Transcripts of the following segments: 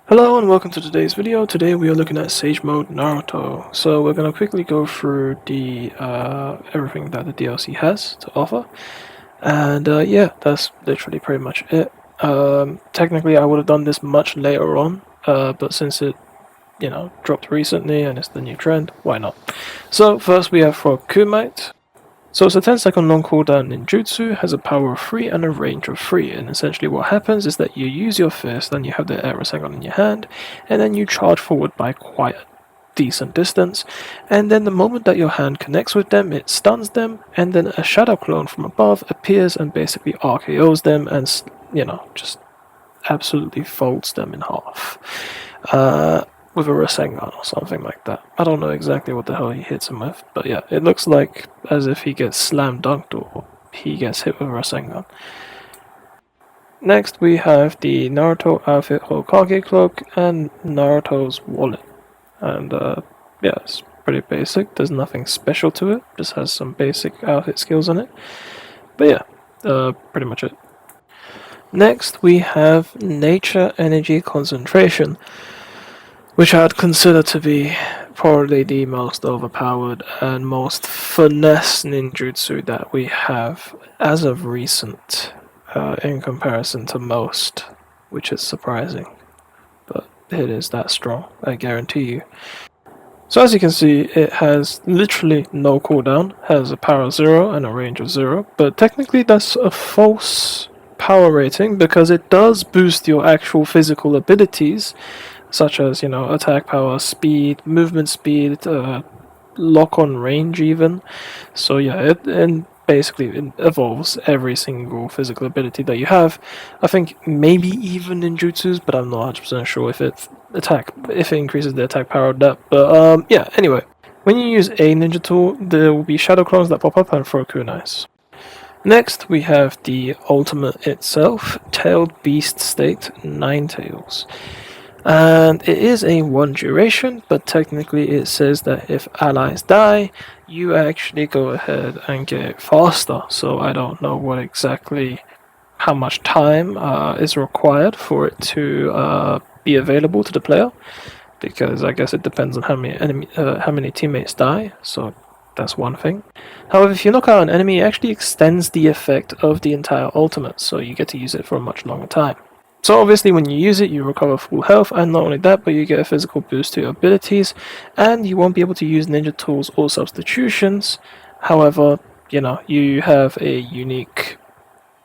Hello and welcome to today's video. Today we are looking at Sage Mode Naruto. So we're gonna quickly go through the everything that the DLC has to offer, and yeah, that's literally pretty much it. Technically, I would have done this much later on, but since it dropped recently and it's the new trend, why not? So first we have for Kumite. So it's a 10-second long cooldown ninjutsu, has a power of 3 and a range of 3, and essentially what happens is that you use your fist and you have the arrow second in your hand, and then you charge forward by quite a decent distance, and then the moment that your hand connects with them, it stuns them, and then a shadow clone from above appears and basically RKOs them and, just absolutely folds them in half. With a Rasengan or something like that. I don't know exactly what the hell he hits him with, but yeah, it looks like as if he gets slam dunked or he gets hit with a Rasengan. Next we have the Naruto outfit Hokage cloak and Naruto's wallet. And yeah, it's pretty basic, there's nothing special to it, just has some basic outfit skills on it. But yeah, pretty much it. Next we have Nature Energy Concentration, which I'd consider to be probably the most overpowered and most finesse ninjutsu that we have as of recent, in comparison to most, which is surprising, but it is that strong, I guarantee you. So as you can see, it has literally no cooldown, has a power of 0 and a range of 0, but technically that's a false power rating because it does boost your actual physical abilities, such as, attack power, speed, movement speed, lock on range even. So yeah, it evolves every single physical ability that you have. I think maybe even ninjutsus, but I'm not 100% sure if it increases the attack power of that. But yeah, anyway. When you use a ninja tool, there will be shadow clones that pop up and throw kunais. Next, we have the ultimate itself, Tailed Beast State, Nine Tails. And it is a 1 duration, but technically it says that if allies die, you actually go ahead and get it faster. So I don't know how much time is required for it to be available to the player, because I guess it depends on how many teammates die. So that's one thing. However, if you knock out an enemy, it actually extends the effect of the entire ultimate, so you get to use it for a much longer time. So obviously when you use it, you recover full health, and not only that, but you get a physical boost to your abilities, and you won't be able to use ninja tools or substitutions. However, you have a unique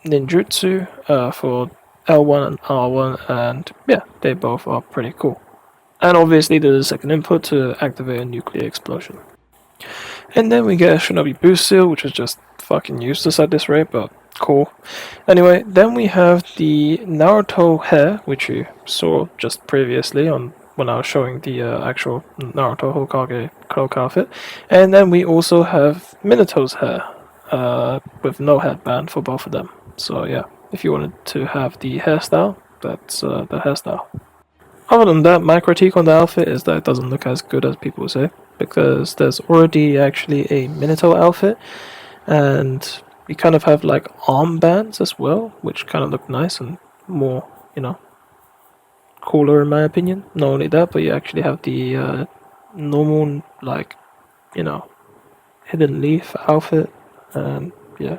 ninjutsu for L1 and R1, and yeah, they both are pretty cool. And obviously there's a second input to activate a nuclear explosion. And then we get a Shinobi boost seal, which is just fucking useless at this rate, but cool. Anyway, then we have the Naruto hair, which you saw just previously when I was showing the actual Naruto Hokage cloak outfit. And then we also have Minato's hair, with no headband for both of them. So yeah, if you wanted to have the hairstyle, that's the hairstyle. Other than that, my critique on the outfit is that it doesn't look as good as people say, because there's already actually a Minato outfit, and you kind of have like armbands as well, which kind of look nice and more, cooler in my opinion. Not only that, but you actually have the normal, hidden leaf outfit, and yeah,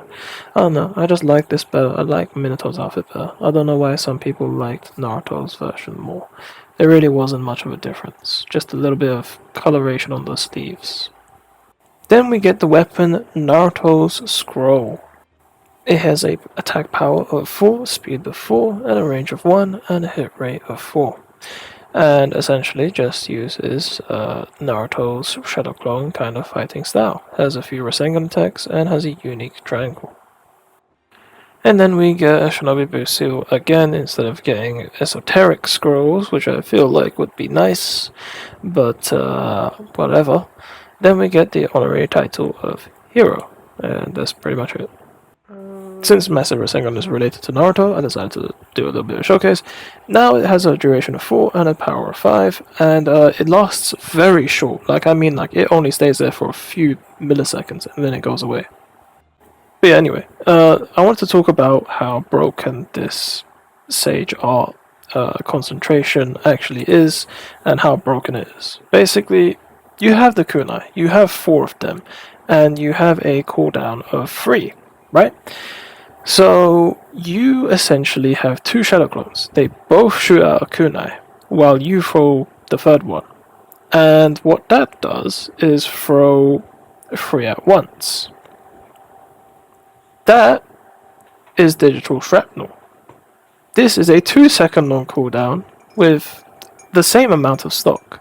I don't know, I just like this better. I like Minato's outfit better. I don't know why some people liked Naruto's version more. There really wasn't much of a difference, just a little bit of coloration on the sleeves. Then we get the weapon Naruto's Scroll. It has a attack power of 4, speed of 4, and a range of 1, and a hit rate of 4. And essentially just uses Naruto's Shadow Clone kind of fighting style. Has a few Rasengan attacks, and has a unique triangle. And then we get a Shinobi boost seal again, instead of getting esoteric scrolls, which I feel like would be nice, but whatever. Then we get the honorary title of Hero, and that's pretty much it. Since Massive Rasengan is related to Naruto, I decided to do a little bit of a showcase. Now it has a duration of 4 and a power of 5, and it lasts very short. It only stays there for a few milliseconds, and then it goes away. But yeah, anyway, I want to talk about how broken this Sage art concentration actually is and how broken it is. Basically, you have the kunai, you have 4 of them, and you have a cooldown of 3, right? So you essentially have 2 shadow clones. They both shoot out a kunai, while you throw the third one. And what that does is throw 3 at once. That is digital shrapnel. This is a 2-second long cooldown with the same amount of stock.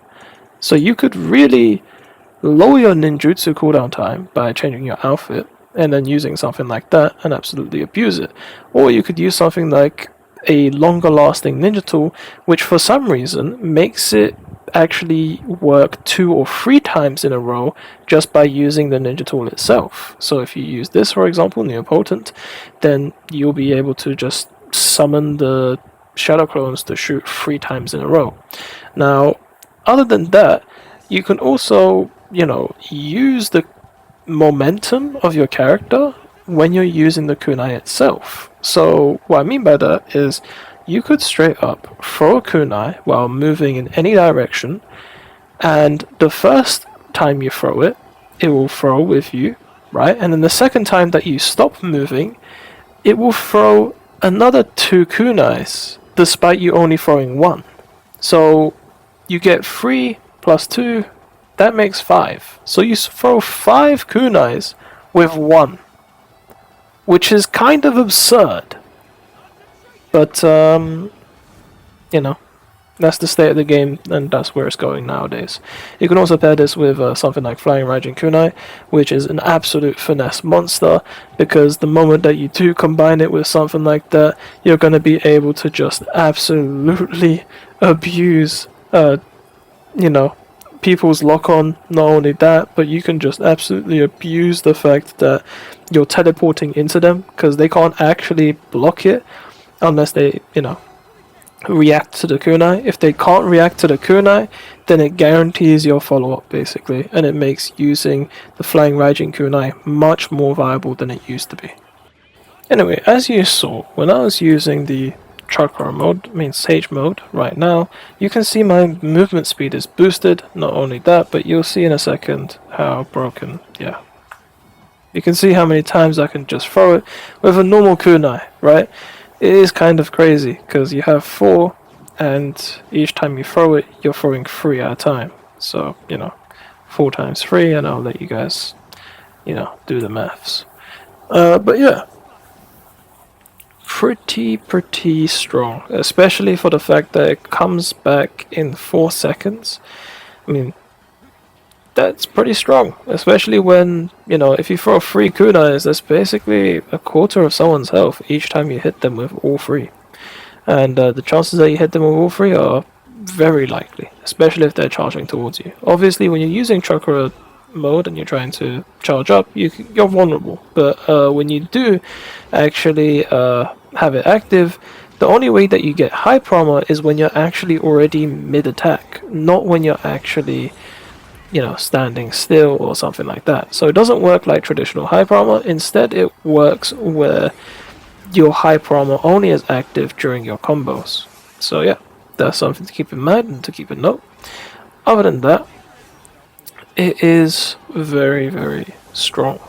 So you could really lower your ninjutsu cooldown time by changing your outfit and then using something like that and absolutely abuse it. Or you could use something like a longer lasting ninja tool, which for some reason makes it actually work 2 or 3 times in a row just by using the ninja tool itself. So if you use this, for example, Neopotent, then you'll be able to just summon the shadow clones to shoot 3 times in a row. Now, other than that, you can also, use the momentum of your character when you're using the kunai itself. So what I mean by that is you could straight up throw a kunai while moving in any direction, and the first time you throw it, it will throw with you, right? And then the second time that you stop moving, it will throw another 2 kunais, despite you only throwing 1. So you get 3 plus 2, that makes 5. So you throw 5 kunais with 1, which is kind of absurd. But, that's the state of the game, and that's where it's going nowadays. You can also pair this with something like Flying Raijin Kunai, which is an absolute finesse monster, because the moment that you do combine it with something like that, you're going to be able to just absolutely abuse, people's lock-on. Not only that, but you can just absolutely abuse the fact that you're teleporting into them, because they can't actually block it unless they, react to the kunai. If they can't react to the kunai, then it guarantees your follow-up, basically, and it makes using the Flying Raijin Kunai much more viable than it used to be. Anyway, as you saw, when I was using the chakra mode, Sage mode, right now, you can see my movement speed is boosted. Not only that, but you'll see in a second how broken, you can see how many times I can just throw it with a normal kunai, right? It is kind of crazy, because you have 4, and each time you throw it, you're throwing 3 at a time. So, 4 times 3, and I'll let you guys, do the maths. But yeah, pretty strong, especially for the fact that it comes back in 4 seconds. That's pretty strong, especially when, if you throw 3 kunais, that's basically a quarter of someone's health each time you hit them with all 3. And the chances that you hit them with all 3 are very likely, especially if they're charging towards you. Obviously, when you're using chakra mode and you're trying to charge up, you're vulnerable. But when you do actually have it active, the only way that you get high armor is when you're actually already mid-attack, not when you're actually standing still or something like that. So it doesn't work like traditional hyper armor. Instead, it works where your hyper armor only is active during your combos. So yeah, that's something to keep in mind and to keep in note. Other than that, it is very, very strong.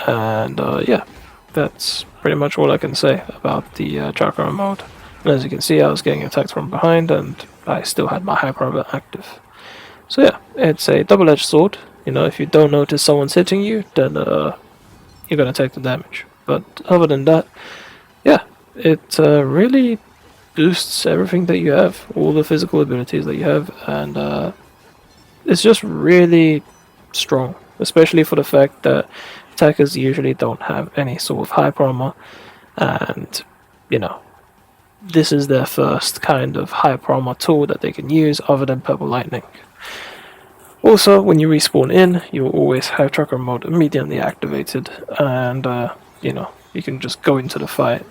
And yeah, that's pretty much all I can say about the chakra mode. And as you can see, I was getting attacked from behind, and I still had my hyper armor active. So yeah, it's a double-edged sword. If you don't notice someone's hitting you, then you're gonna take the damage. But other than that, yeah, it really boosts everything that you have, all the physical abilities that you have, and it's just really strong, especially for the fact that attackers usually don't have any sort of hyper armor, and this is their first kind of hyper armor tool that they can use other than Purple Lightning. Also, when you respawn in, you will always have chakra mode immediately activated, and you can just go into the fight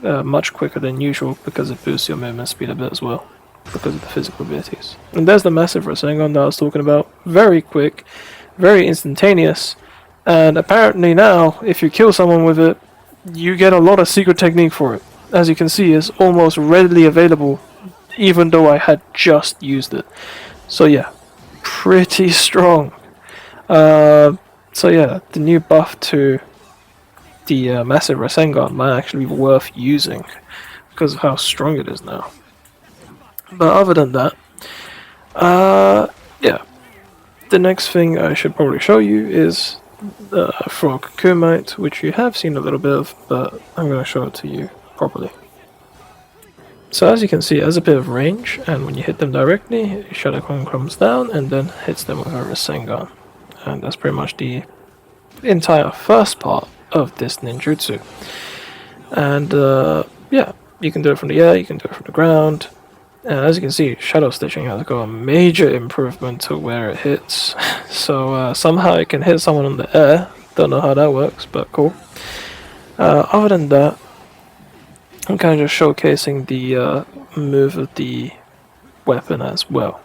much quicker than usual, because it boosts your movement speed a bit as well, because of the physical abilities. And there's the massive Rasengan that I was talking about. Very quick, very instantaneous, and apparently now, if you kill someone with it, you get a lot of secret technique for it. As you can see, it's almost readily available even though I had just used it. So yeah, pretty strong. So yeah, the new buff to the massive Rasengan might actually be worth using because of how strong it is now. But other than that, yeah, the next thing I should probably show you is the Frog Kumite, which you have seen a little bit of, but I'm going to show it to you properly. So as you can see, it has a bit of range, and when you hit them directly, Shadow Clone comes down and then hits them with a Rasengan. And that's pretty much the entire first part of this ninjutsu. And yeah, you can do it from the air, you can do it from the ground. And as you can see, Shadow Stitching has got a major improvement to where it hits. So somehow it can hit someone in the air. Don't know how that works, but cool. Other than that, I'm kind of just showcasing the move of the weapon as well.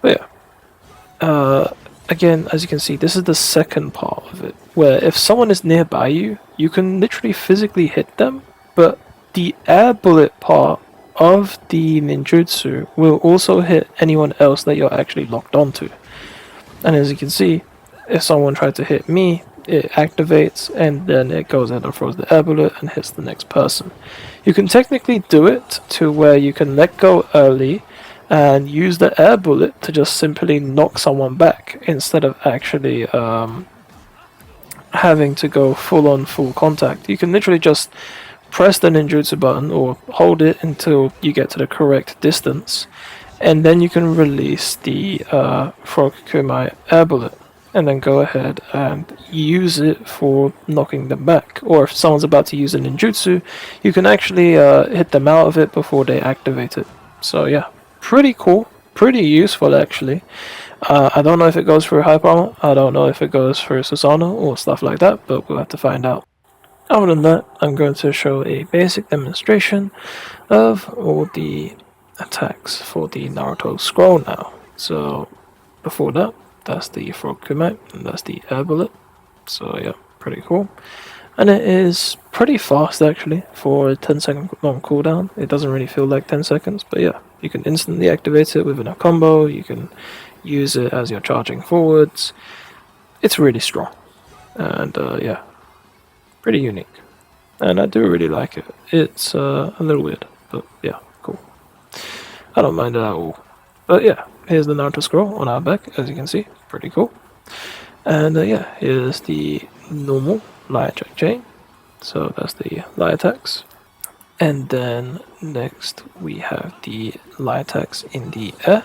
But yeah, again, as you can see, this is the second part of it, where if someone is nearby you, you can literally physically hit them, but the air bullet part of the ninjutsu will also hit anyone else that you're actually locked onto. And as you can see, if someone tried to hit me, it activates and then it goes ahead and throws the air bullet and hits the next person. You can technically do it to where you can let go early and use the air bullet to just simply knock someone back instead of actually having to go full contact. You can literally just press the ninjutsu button or hold it until you get to the correct distance, and then you can release the Frog Kumite air bullet and then go ahead and use it for knocking them back. Or if someone's about to use a ninjutsu, you can actually hit them out of it before they activate it. So yeah, pretty cool, pretty useful actually. I don't know if it goes through Hype Armor, I don't know if it goes through Susanoo or stuff like that, but we'll have to find out. Other than that, I'm going to show a basic demonstration of all the attacks for the Naruto scroll now. So before that, that's the Frog Kumite, and that's the air bullet. So yeah, pretty cool. And it is pretty fast actually for a 10-second long cooldown. It doesn't really feel like 10 seconds, but yeah, you can instantly activate it within a combo, you can use it as you're charging forwards. It's really strong. And yeah, pretty unique. And I do really like it. It's a little weird, but yeah, cool. I don't mind it at all. But yeah, here's the Naruto scroll on our back, as you can see. Pretty cool. And yeah, here's the normal light attack chain. So that's the light attacks. And then next we have the light attacks in the air.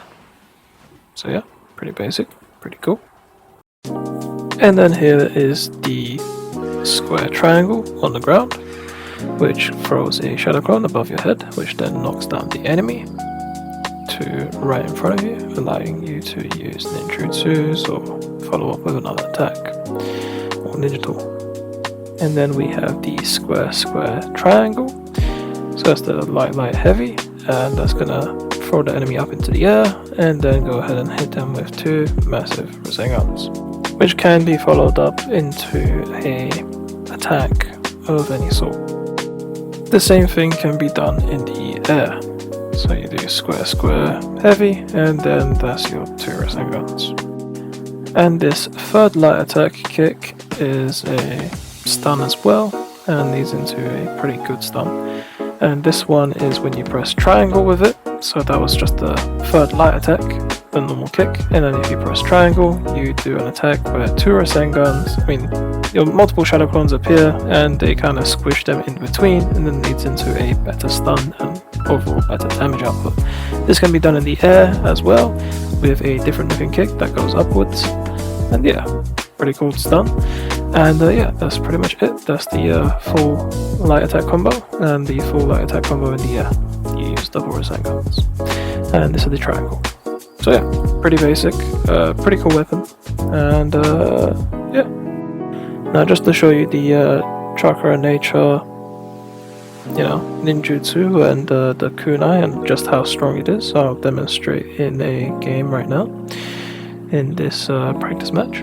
So yeah, pretty basic, pretty cool. And then here is the square triangle on the ground, which throws a shadow clone above your head, which then knocks down the enemy to right in front of you, allowing you to use ninjutsus or follow up with another attack or ninja tool. And then we have the square triangle. So that's the light heavy, and that's gonna throw the enemy up into the air and then go ahead and hit them with two massive Rasengans, which can be followed up into a attack of any sort. The same thing can be done in the air. So you do square heavy, and then that's your two Rasengans. And this third light attack kick is a stun as well, and leads into a pretty good stun. And this one is when you press triangle with it. So that was just the third light attack, the normal kick, and then if you press triangle, you do an attack where two Rasengans, your multiple shadow clones appear, and they kind of squish them in between, and then leads into a better stun and overall better damage output. This can be done in the air as well, with a different looking kick that goes upwards, and yeah, pretty cool stun. And yeah, that's pretty much it. That's the full light attack combo, and the full light attack combo in the air. You use double Rasengans. And this is the triangle. So yeah, pretty basic, pretty cool weapon. And yeah. Now just to show you the chakra nature, ninjutsu and the kunai and just how strong it is, I'll demonstrate in a game right now, in this practice match.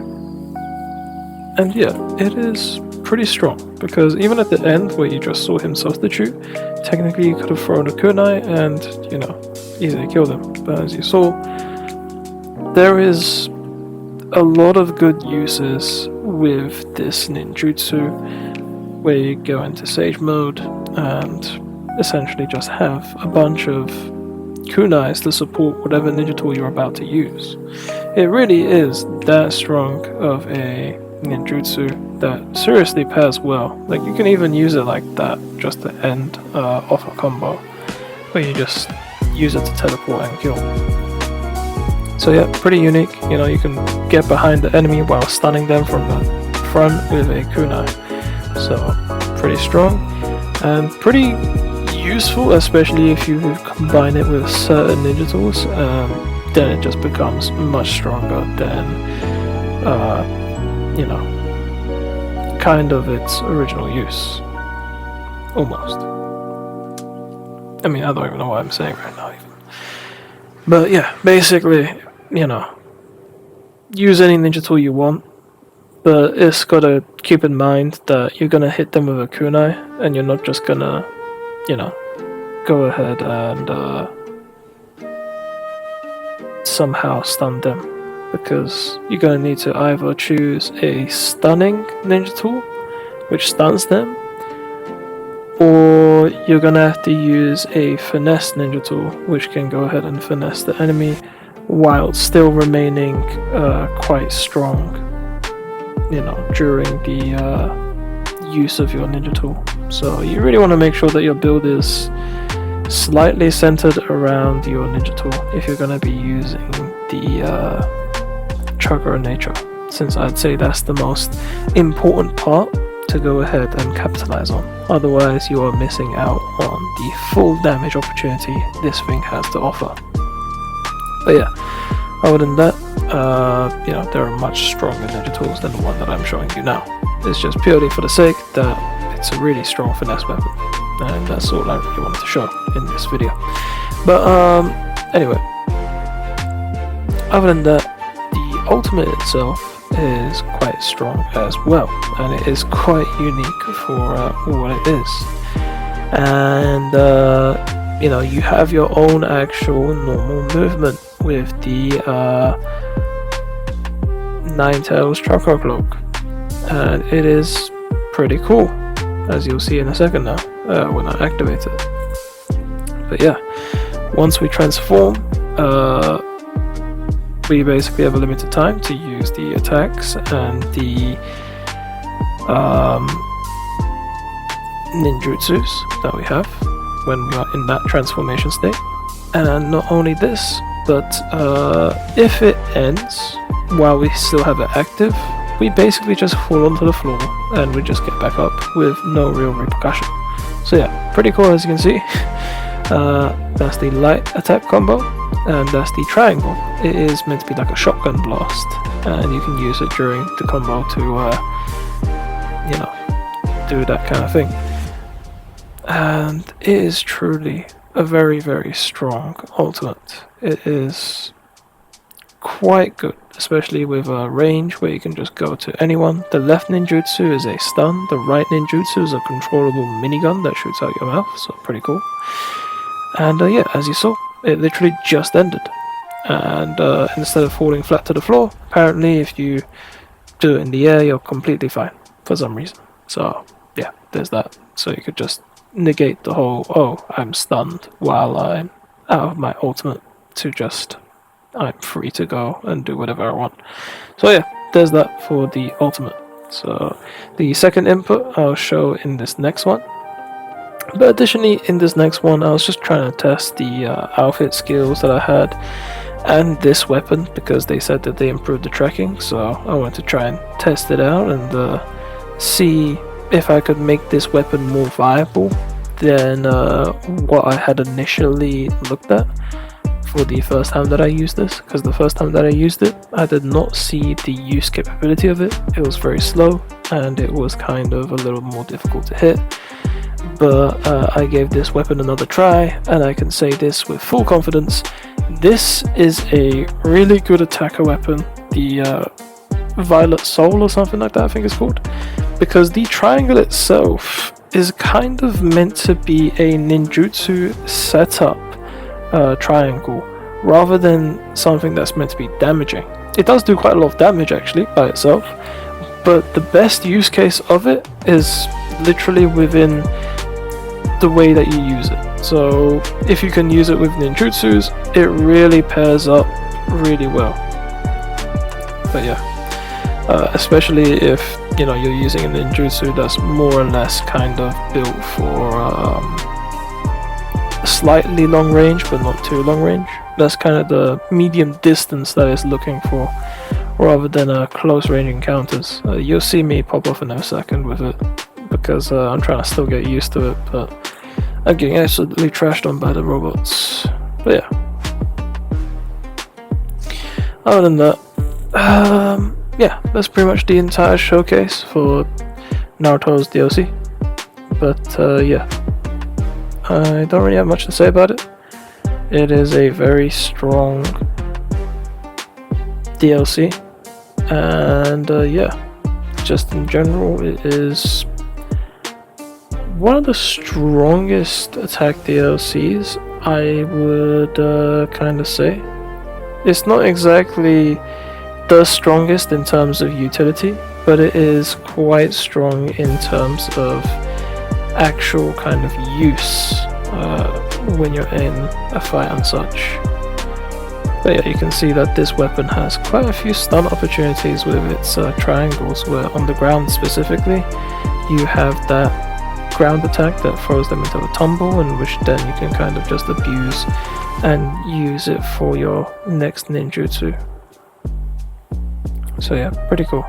And yeah, it is pretty strong, because even at the end where you just saw him substitute, technically you could have thrown a kunai and, you know, easily killed him. But as you saw, there is a lot of good uses with this ninjutsu, where you go into sage mode and essentially just have a bunch of kunais to support whatever ninja tool you're about to use. It really is that strong of a ninjutsu that seriously pairs well. Like, you can even use it like that just to end off a combo, where you just use it to teleport and kill. So yeah, pretty unique. You know, you can get behind the enemy while stunning them from the front with a kunai. So pretty strong and pretty useful, especially if you combine it with certain ninja tools. Then it just becomes much stronger than you know, kind of its original use, almost. I mean, I don't even know what I'm saying right now even. But yeah, basically, you know, use any ninja tool you want, but it's gotta keep in mind that you're gonna hit them with a kunai, and you're not just gonna, you know, go ahead and somehow stun them, because you're gonna need to either choose a stunning ninja tool, which stuns them, or you're gonna have to use a finesse ninja tool, which can go ahead and finesse the enemy while still remaining quite strong, you know, during the use of your ninja tool. So you really want to make sure that your build is slightly centered around your ninja tool if you're going to be using the chakra nature, since I'd say that's the most important part to go ahead and capitalize on. Otherwise you are missing out on the full damage opportunity this thing has to offer. But yeah, other than that, you know, there are much stronger ninja tools than the one that I'm showing you now. It's just purely for the sake that it's a really strong finesse weapon, and that's all I really wanted to show in this video. But anyway, other than that, the ultimate itself is quite strong as well, and it is quite unique for what it is. And you know, you have your own actual normal movement with the Nine Tails Chakra Cloak, and it is pretty cool, as you'll see in a second now when I activate it. But yeah, once we transform, we basically have a limited time to use the attacks and the ninjutsus that we have when we are in that transformation state. And not only this, but if it ends while we still have it active, we basically just fall onto the floor and we just get back up with no real repercussion. So yeah, pretty cool, as you can see. That's the light attack combo, and that's the triangle. It is meant to be like a shotgun blast, and you can use it during the combo to you know, do that kind of thing. And it is truly a very, very strong ultimate. It is quite good, especially with a range where you can just go to anyone. The left ninjutsu is a stun, the right ninjutsu is a controllable minigun that shoots out your mouth, so pretty cool. And yeah, as you saw, it literally just ended. And instead of falling flat to the floor, apparently if you do it in the air, you're completely fine for some reason. So yeah, there's that. So you could just negate the whole, oh, I'm stunned while I'm out of my ultimate, to just, I'm free to go and do whatever I want. So yeah, there's that for the ultimate. So the second input I'll show in this next one. But additionally, in this next one, I was just trying to test the outfit skills that I had and this weapon, because they said that they improved the tracking. So I wanted to try and test it out and see if I could make this weapon more viable than what I had initially looked at for the first time that I used this. Because the first time that I used it, I did not see the use capability of it. It was very slow and it was kind of a little more difficult to hit. But I gave this weapon another try, and I can say this with full confidence: this is a really good attacker weapon. The Violet Soul or something like that, I think it's called. because the triangle itself is kind of meant to be a ninjutsu setup triangle rather than something that's meant to be damaging. It does do quite a lot of damage actually by itself, but the best use case of it is literally within the way that you use it. So if you can use it with ninjutsus, it really pairs up really well. But yeah, especially if you're using a ninjutsu that's more or less kind of built for slightly long range but not too long range. That's kind of the medium distance that it's looking for, rather than close range encounters. You'll see me pop off in a second with it because I'm trying to still get used to it, but I'm getting absolutely trashed on by the robots. But yeah, other than that, yeah, that's pretty much the entire showcase for Naruto's DLC. But yeah, I don't really have much to say about it. It is a very strong DLC, and yeah, just in general, it is one of the strongest attack DLCs, I would kind of say. It's not exactly the strongest in terms of utility, but it is quite strong in terms of actual kind of use when you're in a fight and such. But yeah, you can see that this weapon has quite a few stun opportunities with its triangles, where on the ground specifically you have that ground attack that throws them into a tumble, and which then you can kind of just abuse and use it for your next ninjutsu. So yeah, pretty cool.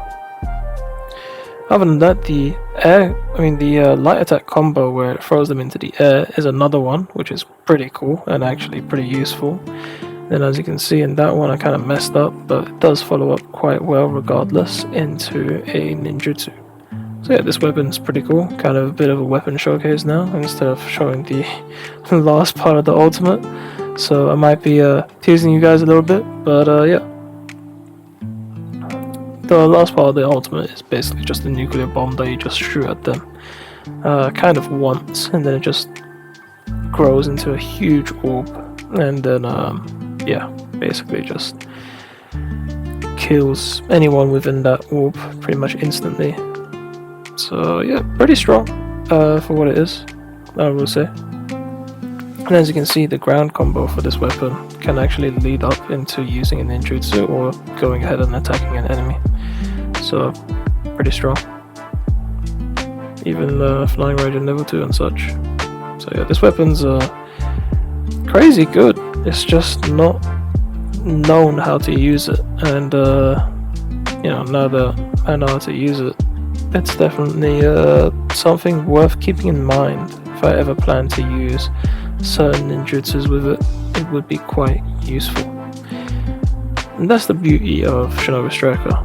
Other than that, the light attack combo where it throws them into the air is another one, which is pretty cool and actually pretty useful. And as you can see in that one, I kind of messed up, but it does follow up quite well regardless into a ninjutsu. So yeah, this weapon's pretty cool. Kind of a bit of a weapon showcase now, instead of showing the last part of the ultimate. So I might be teasing you guys a little bit, but yeah. The last part of the ultimate is basically just a nuclear bomb that you just shoot at them kind of once, and then it just grows into a huge orb, and then yeah, basically just kills anyone within that orb pretty much instantly. So yeah, pretty strong for what it is, I will say. And as you can see, the ground combo for this weapon can actually lead up into using a ninjutsu or going ahead and attacking an enemy. So, pretty strong. Even flying range in level 2 and such. So yeah, this weapon's crazy good. It's just not known how to use it. And now that I know how to use it, it's definitely something worth keeping in mind. If I ever plan to use certain ninjutsus with it, it would be quite useful. And that's the beauty of Shinobi Striker.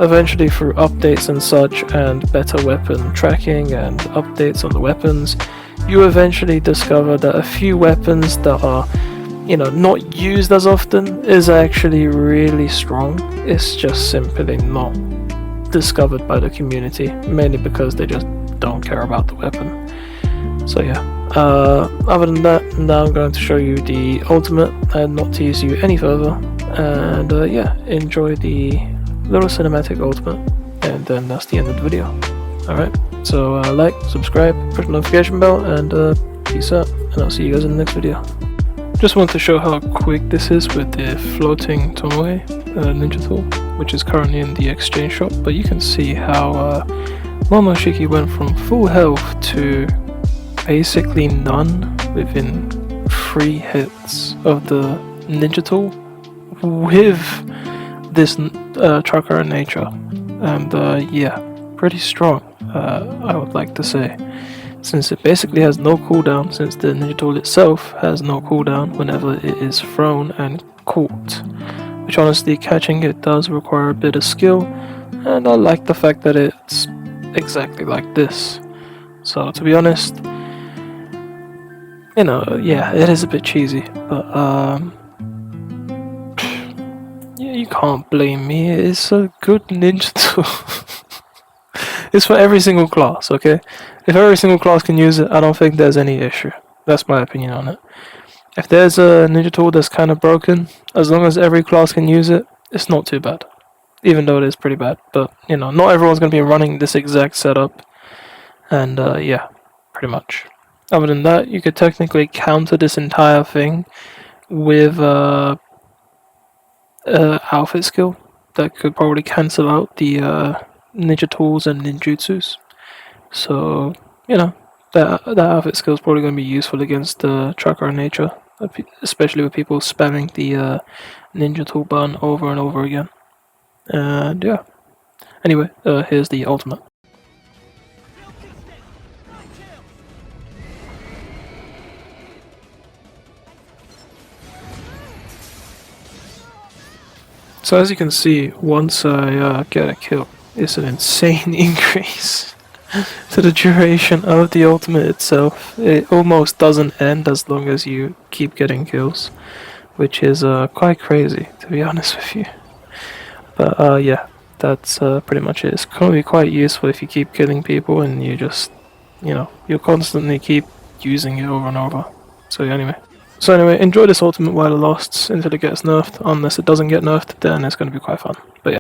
Eventually, through updates and such, and better weapon tracking and updates on the weapons, you eventually discover that a few weapons that are, not used as often is actually really strong. It's just simply not discovered by the community, mainly because they just don't care about the weapon. So yeah, other than that, now I'm going to show you the ultimate and not tease you any further, and yeah, enjoy the little cinematic ultimate, and then that's the end of the video. Alright, so like, subscribe, push the notification bell, and peace out, and I'll see you guys in the next video. Just want to show how quick this is with the floating Tomoe ninja tool, which is currently in the exchange shop, but you can see how Momoshiki went from full health to basically none within 3 hits of the ninja tool with this Chakra nature, and yeah, pretty strong, I would like to say, since it basically has no cooldown, since the ninja tool itself has no cooldown whenever it is thrown and caught, which honestly, catching it does require a bit of skill, and I like the fact that it's exactly like this. So to be honest, yeah, it is a bit cheesy, but yeah, you can't blame me. It's a good ninja tool. It's for every single class, okay? If every single class can use it, I don't think there's any issue. That's my opinion on it. If there's a ninja tool that's kind of broken, as long as every class can use it, it's not too bad. Even though it is pretty bad. But, you know, not everyone's going to be running this exact setup. And, yeah, pretty much. Other than that, you could technically counter this entire thing with outfit skill that could probably cancel out the ninja tools and ninjutsus. So, you know, that outfit skill is probably going to be useful against tracker nature, especially with people spamming the ninja tool button over and over again. And yeah. Anyway, here's the ultimate. So as you can see, once I get a kill, it's an insane increase to the duration of the ultimate itself. It almost doesn't end as long as you keep getting kills, which is quite crazy, to be honest with you. But yeah, that's pretty much it. It's going to be quite useful if you keep killing people and you just, you know, you'll constantly keep using it over and over. So anyway. So anyway, enjoy this ultimate while it lasts until it gets nerfed. Unless it doesn't get nerfed, then it's going to be quite fun. But yeah.